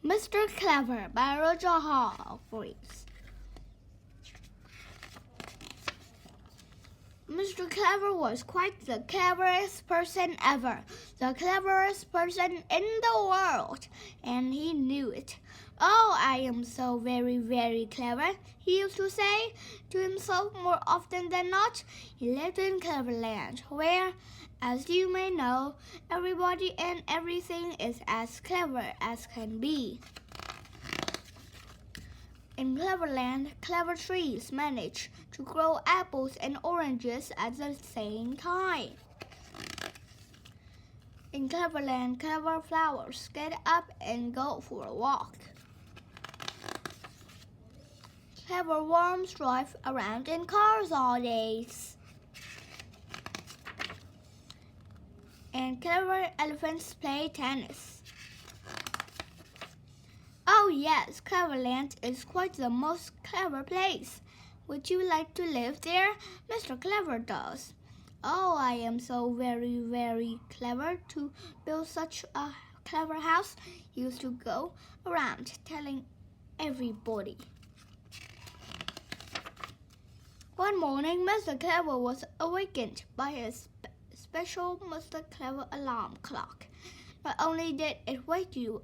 Mr. Clever by Roger Humphreys. Mr. Clever was quite the cleverest person ever, the cleverest person in the world, and he knew it. "Oh, I am so very, very clever," he used to say to himself more often than not. He lived in Cleverland, where, as you may know, everybody and everything is as clever as can be. In Cleverland, clever trees manage to grow apples and oranges at the same time. In Cleverland, clever flowers get up and go for a walk. Clever worms drive around in cars all day. And clever elephants play tennis. Oh yes, Cleverland is quite the most clever place. Would you like to live there? Mr. Clever does. "Oh, I am so very, very clever to build such a clever house," he used to go around telling everybody. One morning, Mr. Clever was awakened by a special Mr. Clever alarm clock. Not only did it wake you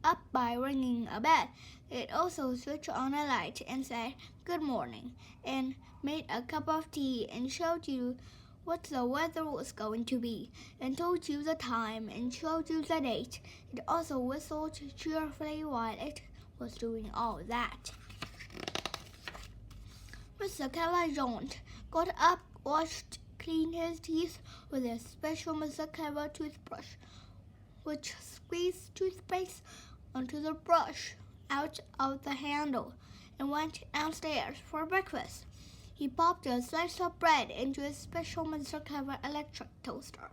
up by ringing a bell, it also switched on a light and said "Good morning," and made a cup of tea and showed you what the weather was going to be, and told you the time and showed you the date. It also whistled cheerfully while it was doing all that. Mr. Clever yawned, got up, washed, cleaned his teeth with a special Mr. Clever toothbrush, which squeezed toothpaste onto the brush out of the handle, and went downstairs for breakfast. He popped a slice of bread into his special Mr. Clever electric toaster,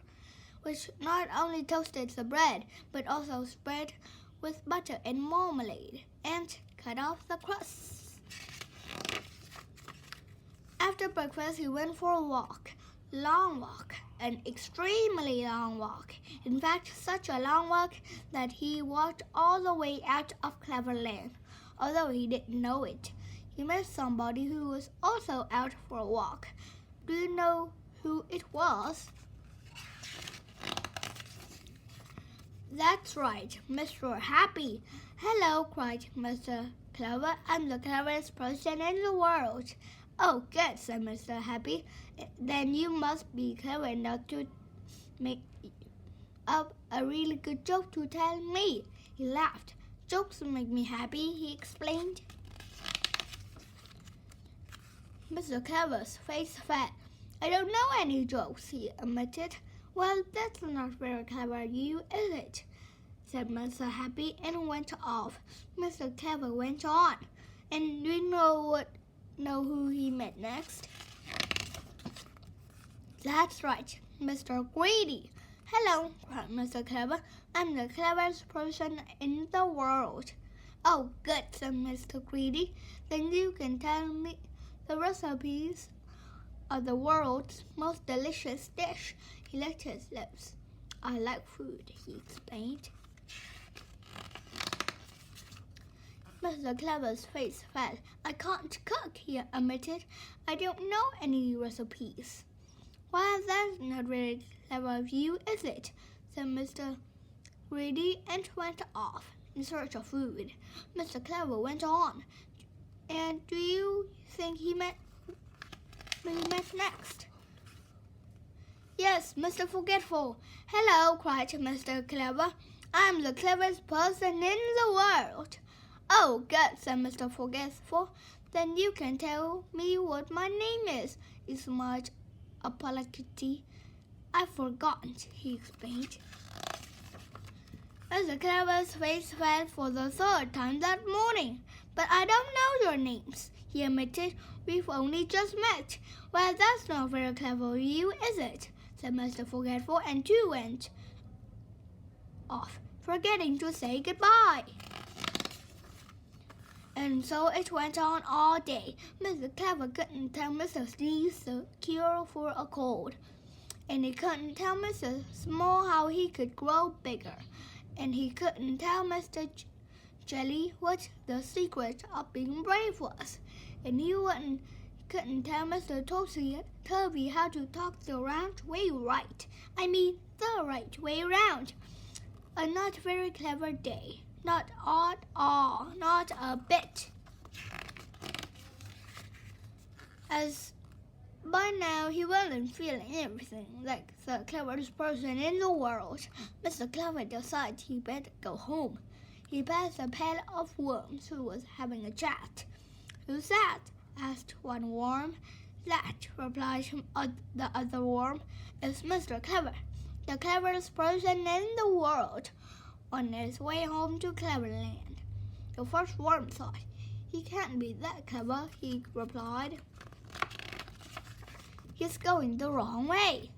which not only toasted the bread, but also spread with butter and marmalade, and cut off the crusts. After breakfast, he went for a walk. Long walk, an extremely long walk. In fact, such a long walk that he walked all the way out of Cleverland. Although he didn't know it, he met somebody who was also out for a walk. Do you know who it was? That's right, Mr. Happy. "Hello," cried Mr. Clever. "I'm the cleverest person in the world." "Oh, good," said Mr. Happy. "Then you must be clever enough to make up a really good joke to tell me." He laughed. "Jokes make me happy," he explained. Mr. Clever's face fell. "I don't know any jokes," he admitted. "Well, that's not very clever of you, is it?" said Mr. Happy, and went off. Mr. Clever went on. And do you know who he met next? That's right, Mr. Greedy. "Hello," cried Mr. Clever. "I'm the cleverest person in the world." "Oh, good," said Mr. Greedy. "Then you can tell me the recipes of the world's most delicious dish." He licked his lips. "I like food," he explained. Mr. Clever's face fell. "I can't cook," he admitted. "I don't know any recipes." "Well, that's not very clever of you, is it?" said Mr. Greedy, and went off in search of food. Mr. Clever went on. And do you think he met next? Yes, Mr. Forgetful. "Hello," cried Mr. Clever. "I'm the cleverest person in the world." "Oh, good," said Mr. Forgetful. "Then you can tell me what my name is." He smiled apologetically. "I've forgotten," he explained. Mr. Clever's face fell for the third time that morning. "But I don't know your names," he admitted. "We've only just met." "Well, that's not very clever of you, is it?" said Mr. Forgetful, and too went off, forgetting to say goodbye. And so it went on all day. Mr. Clever couldn't tell Mr. Sneeze the cure for a cold, and he couldn't tell Mr. Small how he could grow bigger, and he couldn't tell Mr. Jelly what the secret of being brave was, and he couldn't tell Mr. Toby how to talk the round way right. I mean, the right way round. A not very clever day. Not at all. Not a bit. As by now he wasn't feeling everything like the cleverest person in the world, Mr. Clever decided he better go home. He passed a pile of worms who was having a chat. "Who's that?" asked one worm. "That," replied the other worm, "is Mr. Clever, the cleverest person in the world, on his way home to Cleverland." The first worm thought, "He can't be that clever," he replied. "He's going the wrong way."